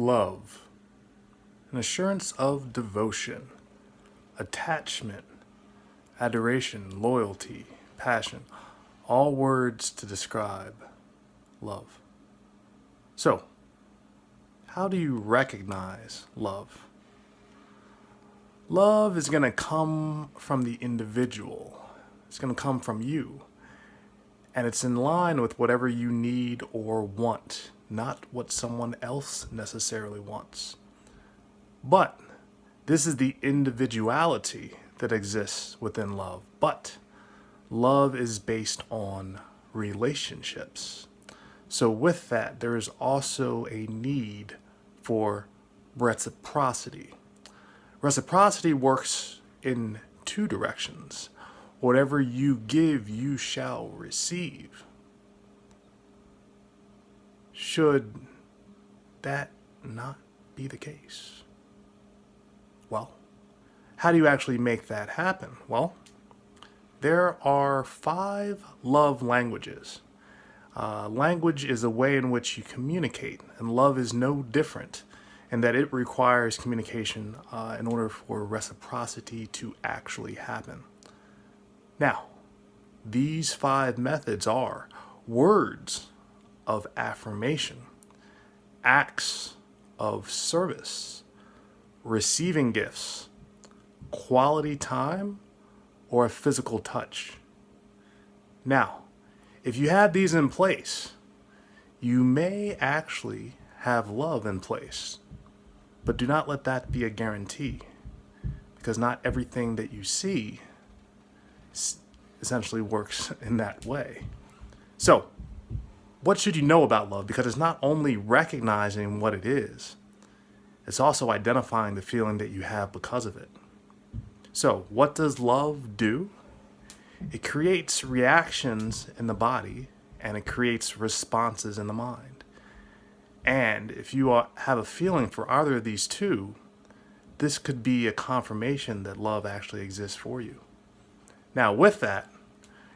Love, an assurance of devotion, attachment, adoration, loyalty, passion, all words to describe love. So, how do you recognize love? Love is going to come from the individual. It's going to come from you. And it's in line with whatever you need or want, not what someone else necessarily wants. But this is the individuality that exists within love. But love is based on relationships. So with that, there is also a need for reciprocity. Reciprocity works in two directions. Whatever you give, you shall receive. Should that not be the case? Well, how do you actually make that happen? Well, there are 5 love languages. Language is a way in which you communicate, and love is no different in that it requires communication in order for reciprocity to actually happen. Now, these 5 methods are words of affirmation, acts of service, receiving gifts, quality time, or a physical touch. Now, if you have these in place, you may actually have love in place, but do not let that be a guarantee, because not everything that you see essentially works in that way. So, what should you know about love? Because it's not only recognizing what it is, it's also identifying the feeling that you have because of it. So, what does love do? It creates reactions in the body and it creates responses in the mind. And if you have a feeling for either of these two, this could be a confirmation that love actually exists for you. Now, with that,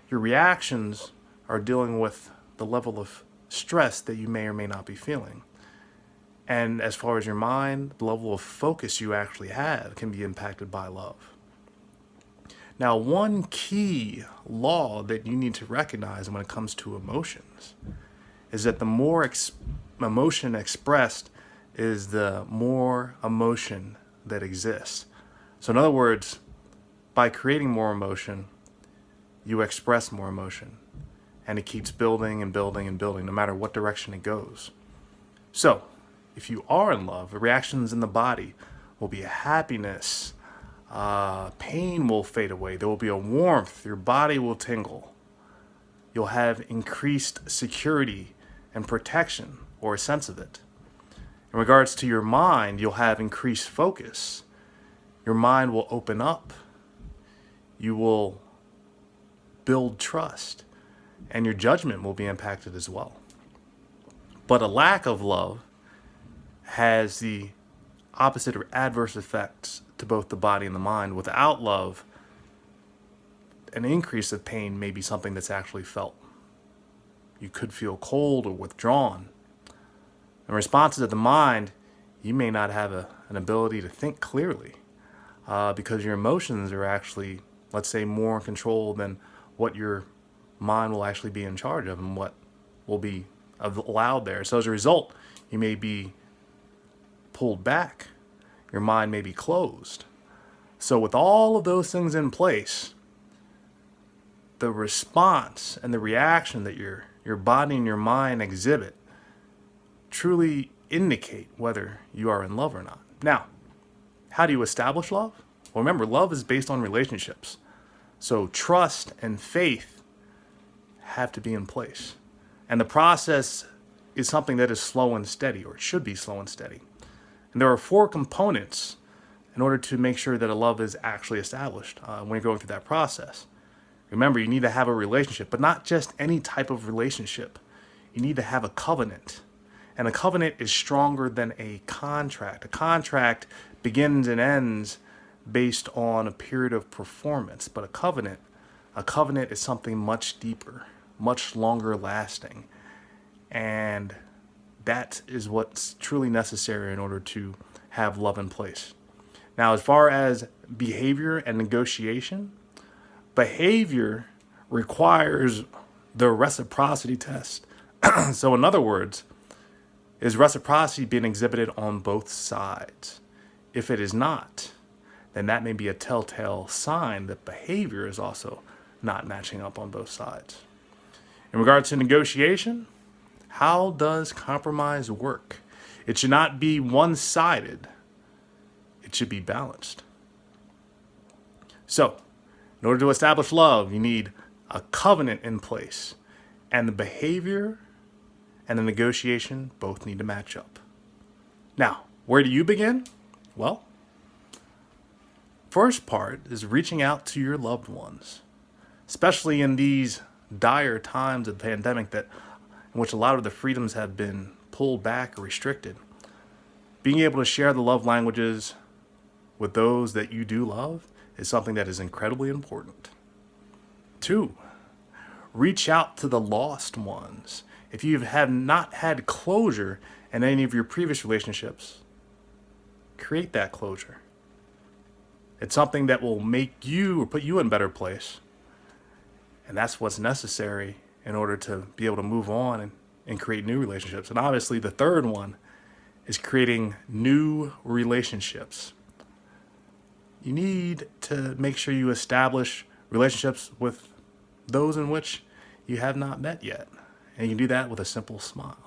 your reactions are dealing with the level of stress that you may or may not be feeling. And as far as your mind, the level of focus you actually have can be impacted by love. Now, one key law that you need to recognize when it comes to emotions is that the more emotion expressed is the more emotion that exists. So in other words, by creating more emotion, you express more emotion. And it keeps building and building and building, no matter what direction it goes. So, if you are in love, the reactions in the body will be a happiness, pain will fade away, there will be a warmth, your body will tingle. You'll have increased security and protection, or a sense of it. In regards to your mind, you'll have increased focus. Your mind will open up. You will build trust, and your judgment will be impacted as well. But a lack of love has the opposite or adverse effects to both the body and the mind. Without love, an increase of pain may be something that's actually felt. You could feel cold or withdrawn. In responses of the mind, you may not have an ability to think clearly because your emotions are actually, let's say, more in control than what your mind will actually be in charge of and what will be allowed there. So as a result, you may be pulled back. Your mind may be closed. So with all of those things in place, the response and the reaction that your body and your mind exhibit truly indicate whether you are in love or not. Now, how do you establish love? Well, remember, love is based on relationships. So trust and faith have to be in place. And the process is something that is slow and steady, or it should be slow and steady. And there are 4 components in order to make sure that a love is actually established when you're going through that process. Remember, you need to have a relationship, but not just any type of relationship. You need to have a covenant. And a covenant is stronger than a contract. A contract begins and ends based on a period of performance, but a covenant is something much deeper, much longer lasting. And that is what's truly necessary in order to have love in place. Now, as far as behavior and negotiation, behavior requires the reciprocity test. So, in other words, is reciprocity being exhibited on both sides? If it is not, then that may be a telltale sign that behavior is also not matching up on both sides. In regards to negotiation, how does compromise work? It should not be one-sided. It should be balanced. So, in order to establish love, you need a covenant in place, and the behavior and the negotiation both need to match up. Now, where do you begin? Well, first part is reaching out to your loved ones, especially in these dire times of the pandemic in which a lot of the freedoms have been pulled back or restricted. Being able to share the love languages with those that you do love is something that is incredibly important. 2, reach out to the lost ones. If you have not had closure in any of your previous relationships, create that closure. It's something that will make you or put you in a better place. And that's what's necessary in order to be able to move on and create new relationships. And obviously, the third one is creating new relationships. You need to make sure you establish relationships with those in which you have not met yet. And you can do that with a simple smile.